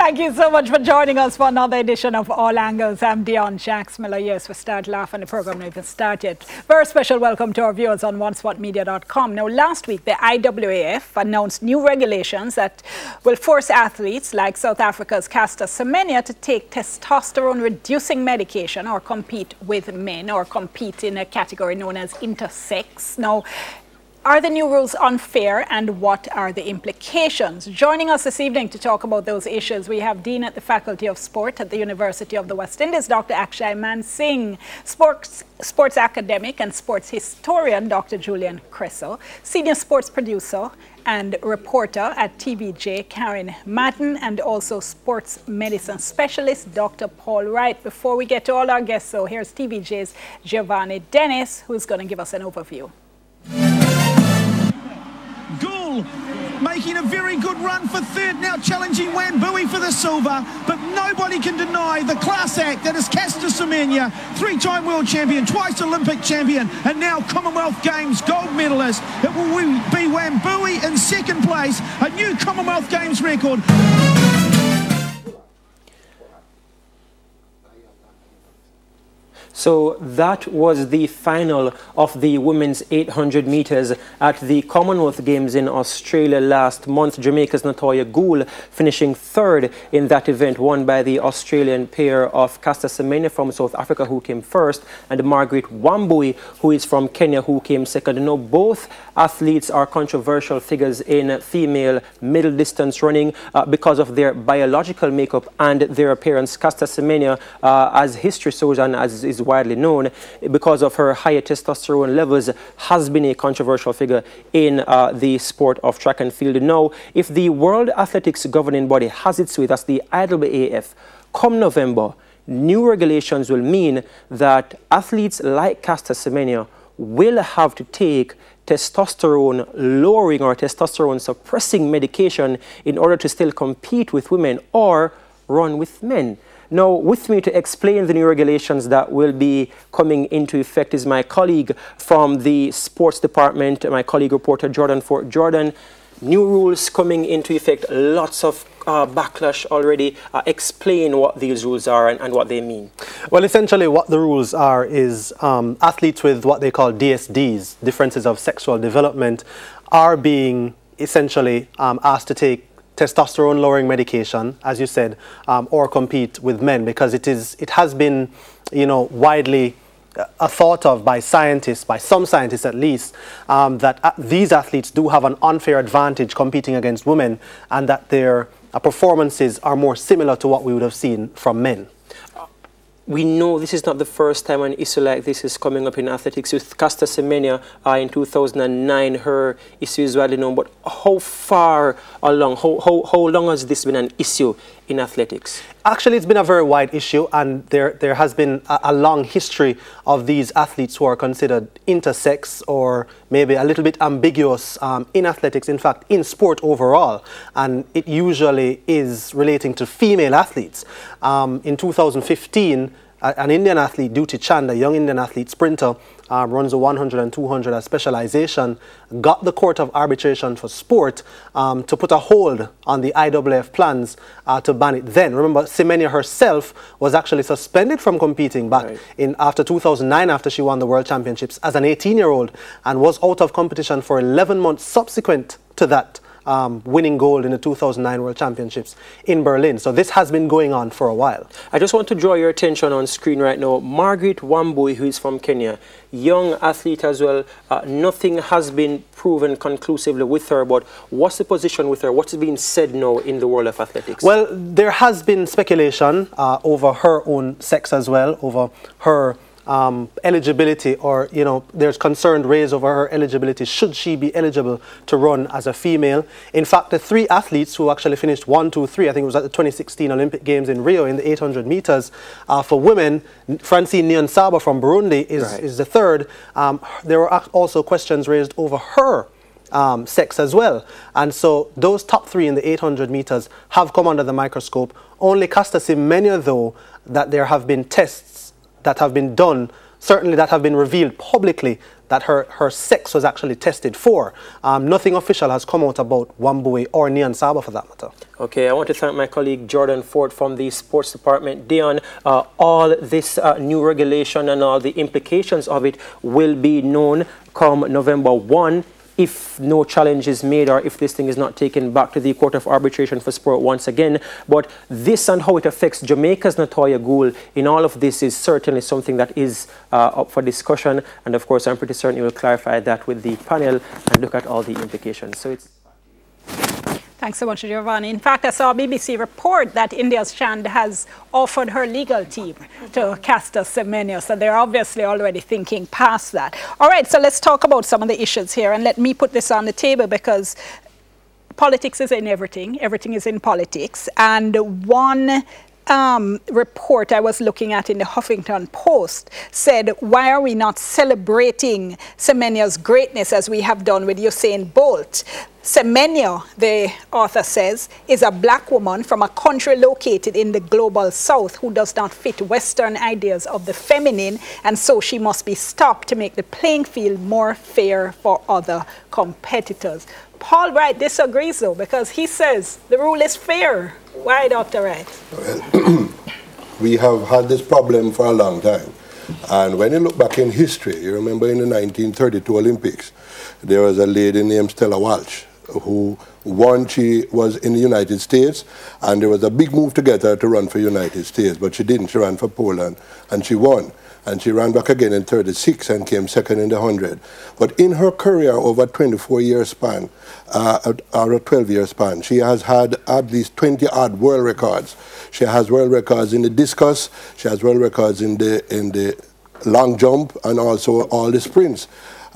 Thank you so much for joining us for another edition of All Angles. I'm Dion Shaxmiller. Yes, we start laughing. The program not even started. Very special welcome to our viewers on onespotmedia.com. Now, last week, the IAAF announced new regulations that will force athletes like South Africa's Caster Semenya to take testosterone-reducing medication or compete with men or compete in a category known as intersex. Now, are the new rules unfair, and what are the implications? Joining us this evening to talk about those issues, we have Dean at the Faculty of Sport at the University of the West Indies, Dr. Akshay Mansingh, sports academic and sports historian, Dr. Julian Cresso, senior sports producer and reporter at TVJ, Karen Madden, and also sports medicine specialist, Dr. Paul Wright. Before we get to all our guests, so here's TVJ's Giovanni Dennis, who's going to give us an overview. Making a very good run for third, now challenging Wambui for the silver, but nobody can deny the class act that is Caster Semenya, three-time world champion, twice Olympic champion, and now Commonwealth Games gold medalist. It will be Wambui in second place, a new Commonwealth Games record. So that was the final of the women's 800 meters at the Commonwealth Games in Australia last month. Jamaica's Natoya Gould finishing third in that event, won by the Australian pair of Caster Semenya from South Africa, who came first, and Margaret Wambui, who is from Kenya, who came second. You know, both athletes are controversial figures in female middle distance running because of their biological makeup and their appearance. Caster Semenya, as history shows and as is widely known, because of her higher testosterone levels, has been a controversial figure in the sport of track and field. Now, if the World Athletics governing body has its way, that's the IAAF, come November, new regulations will mean that athletes like Caster Semenya will have to take testosterone lowering or testosterone suppressing medication in order to still compete with women or run with men. Now, with me to explain the new regulations that will be coming into effect is my colleague from the sports department, my colleague reporter Jordan Fort. Jordan, new rules coming into effect, lots of backlash already. Explain what these rules are and what they mean. Well, essentially what the rules are is athletes with what they call DSDs, differences of sexual development, are being essentially asked to take testosterone-lowering medication, as you said, or compete with men, because it has been, you know, widely thought of by scientists, by some scientists at least, that these athletes do have an unfair advantage competing against women, and that their performances are more similar to what we would have seen from men. We know this is not the first time an issue like this is coming up in athletics. With Caster Semenya in 2009, her issue is widely known. But how far along, how long has this been an issue in athletics? Actually, it's been a very wide issue, and there has been a long history of these athletes who are considered intersex or maybe a little bit ambiguous in athletics, in fact, in sport overall. And it usually is relating to female athletes. In 2015, an Indian athlete, Duty Chand, a young Indian athlete, sprinter, runs the 100 and 200 as specialization, got the Court of Arbitration for Sport to put a hold on the IAAF plans to ban it then. Remember, Semenya herself was actually suspended from competing back after 2009, after she won the World Championships as an 18-year-old, and was out of competition for 11 months subsequent to that, winning gold in the 2009 World Championships in Berlin. So this has been going on for a while. I just want to draw your attention on screen right now. Margaret Wambui, who is from Kenya, young athlete as well. Nothing has been proven conclusively with her, but what's the position with her? What's being said now in the world of athletics? Well, there has been speculation over her own sex as well, over her eligibility, or, you know, there's concern raised over her eligibility. Should she be eligible to run as a female? In fact, the three athletes who actually finished 1, 2, 3, I think it was at the 2016 Olympic Games in Rio in the 800 meters for women, Francine Niyonsaba from Burundi is the third. There were also questions raised over her sex as well. And so those top three in the 800 meters have come under the microscope. Only Caster Semenya, though, that there have been tests that have been done, certainly that have been revealed publicly, that her sex was actually tested for. Nothing official has come out about Wambui or Nyan Saba for that matter. Okay, I want to thank my colleague Jordan Ford from the Sports Department. Dion, all this new regulation and all the implications of it will be known come November 1. If no challenge is made or if this thing is not taken back to the Court of Arbitration for Sport once again. But this and how it affects Jamaica's Natoya Gould in all of this is certainly something that is up for discussion. And of course, I'm pretty certain you will clarify that with the panel and look at all the implications. So it's... Thanks so much, Giovanni. In fact, I saw a BBC report that India's Chand has offered her legal team to Caster Semenya, so they're obviously already thinking past that. All right, so let's talk about some of the issues here, and let me put this on the table because politics is in everything. Everything is in politics, and one report I was looking at in the Huffington Post said, why are we not celebrating Semenya's greatness as we have done with Usain Bolt? Semenya, the author says, is a black woman from a country located in the global south who does not fit Western ideas of the feminine, and so she must be stopped to make the playing field more fair for other competitors. Paul Wright disagrees though, because he says the rule is fair. Why, Dr. Wright? Well, we have had this problem for a long time. And when you look back in history, you remember in the 1932 Olympics, there was a lady named Stella Walsh who won. She was in the United States, and there was a big move to get her to run for United States, but she didn't. She ran for Poland, and she won. And she ran back again in 36 and came second in the 100. But in her career over a 24-year span, or a 12-year span, she has had at least 20-odd world records. She has world records in the discus, she has world records in the long jump, and also all the sprints.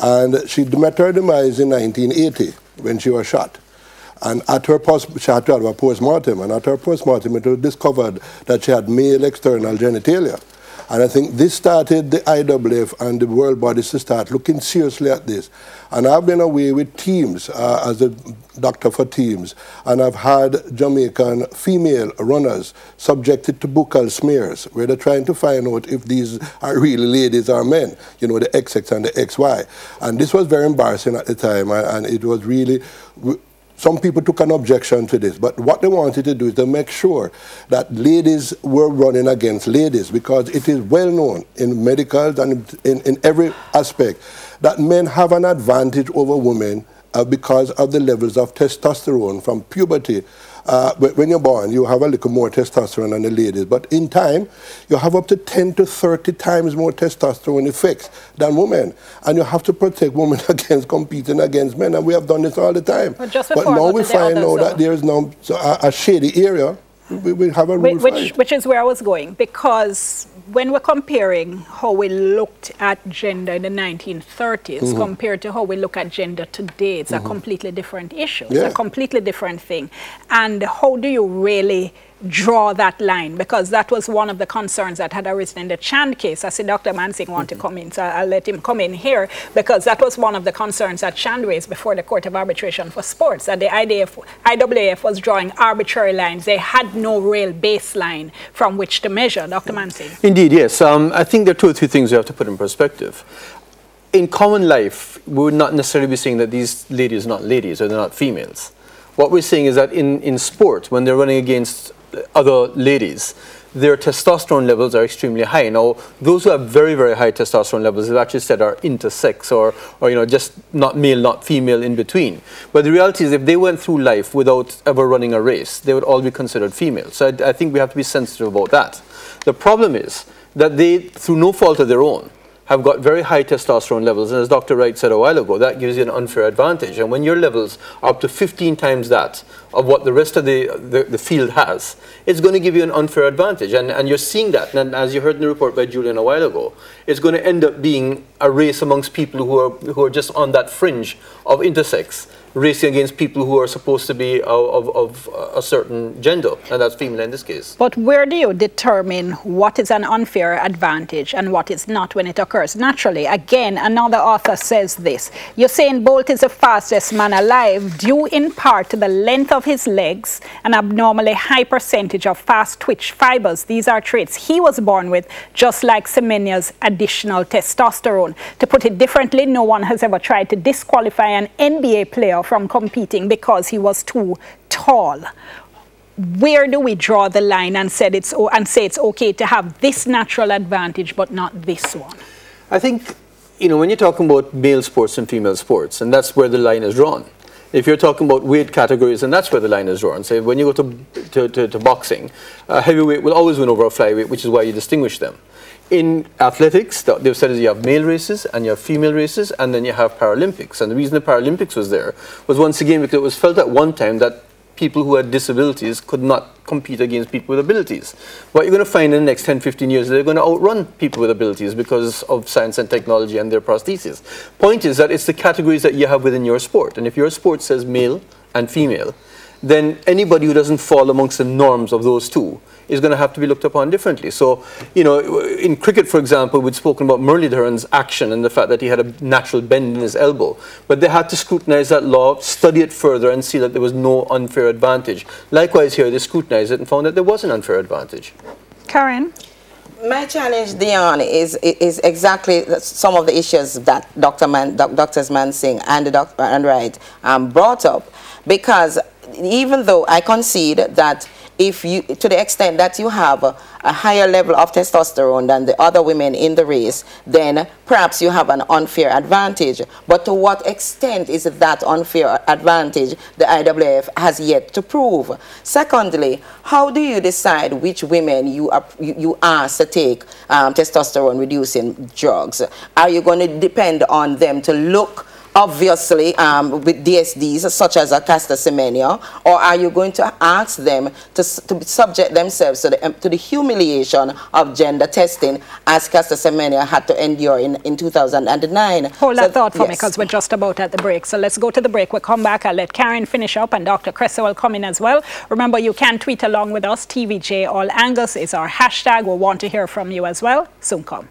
And she met her demise in 1980 when she was shot. And at her she had to have a post-mortem, and at her post-mortem it was discovered that she had male external genitalia. And I think this started the IWF and the world bodies to start looking seriously at this. And I've been away with teams as a doctor for teams, and I've had Jamaican female runners subjected to buccal smears, where they're trying to find out if these are really ladies or men, you know, the XX and the XY. And this was very embarrassing at the time, and it was really... Some people took an objection to this, but what they wanted to do is to make sure that ladies were running against ladies, because it is well known in medical and in every aspect that men have an advantage over women because of the levels of testosterone from puberty. When you're born, you have a little more testosterone than the ladies, but in time, you have up to 10 to 30 times more testosterone effects than women. And you have to protect women against competing against men, and we have done this all the time. But now we find out that there is now a shady area. We have a rule for it. Which is where I was going, because when we're comparing how we looked at gender in the 1930s compared to how we look at gender today, it's a completely different issue. It's a completely different thing. And how do you really draw that line? Because that was one of the concerns that had arisen in the Chand case. I see Dr. Mansing want to come in, so I'll let him come in here, because that was one of the concerns that Chand raised before the Court of Arbitration for Sports, that the IWF was drawing arbitrary lines. They had no real baseline from which to measure. Dr. Mansing. Indeed, yes. I think there are two or three things we have to put in perspective. In common life, we would not necessarily be saying that these ladies are not ladies or they're not females. What we're saying is that in sport, when they're running against other ladies, their testosterone levels are extremely high. Now, those who have very, very high testosterone levels, they've actually said are intersex or you know, just not male, not female in between. But the reality is if they went through life without ever running a race, they would all be considered female. So I think we have to be sensitive about that. The problem is that they, through no fault of their own, have got very high testosterone levels, and as Dr. Wright said a while ago, that gives you an unfair advantage. And when your levels are up to 15 times that of what the rest of the field has, it's going to give you an unfair advantage. And you're seeing that, and as you heard in the report by Julian a while ago, it's going to end up being a race amongst people who are just on that fringe of intersex. racing against people who are supposed to be of a certain gender, and that's female in this case. But where do you determine what is an unfair advantage and what is not when it occurs? Naturally, again, another author says this. Usain Bolt is the fastest man alive due in part to the length of his legs, an abnormally high percentage of fast twitch fibers. These are traits he was born with, just like Semenya's additional testosterone. To put it differently, no one has ever tried to disqualify an NBA player from competing because he was too tall. Where do we draw the line and say it's okay to have this natural advantage but not this one? I think, you know, when you're talking about male sports and female sports, and that's where the line is drawn. If you're talking about weight categories, and that's where the line is drawn. Say, when you go to boxing, heavyweight will always win over a flyweight, which is why you distinguish them. In athletics, they've said is you have male races and you have female races, and then you have Paralympics. And the reason the Paralympics was there was once again because it was felt at one time that people who had disabilities could not compete against people with abilities. What you're going to find in the next 10, 15 years, they're going to outrun people with abilities because of science and technology and their prostheses. Point is that it's the categories that you have within your sport. And if your sport says male and female, then anybody who doesn't fall amongst the norms of those two is going to have to be looked upon differently. So, you know, in cricket, for example, we'd spoken about Muralidharan's action and the fact that he had a natural bend in his elbow. But they had to scrutinize that law, study it further, and see that there was no unfair advantage. Likewise here, they scrutinized it and found that there was an unfair advantage. Karen? My challenge, Dion, is exactly some of the issues that Drs. Mansing and Wright brought up. Because even though I concede that if you, to the extent that you have a higher level of testosterone than the other women in the race, then perhaps you have an unfair advantage. But to what extent is that unfair advantage the IAAF has yet to prove? Secondly, how do you decide which women you ask to take testosterone-reducing drugs? Are you going to depend on them to look obviously with DSDs such as a Caster Semenya, or are you going to ask them to subject themselves to the humiliation of gender testing as Caster Semenya had to endure in 2009? Hold that thought for me, because we're just about at the break. So let's go to the break. We'll come back. I'll let Karen finish up, and Dr. Cressa will come in as well. Remember, you can tweet along with us. TVJ All Angles is our hashtag. We'll want to hear from you as well. Soon come.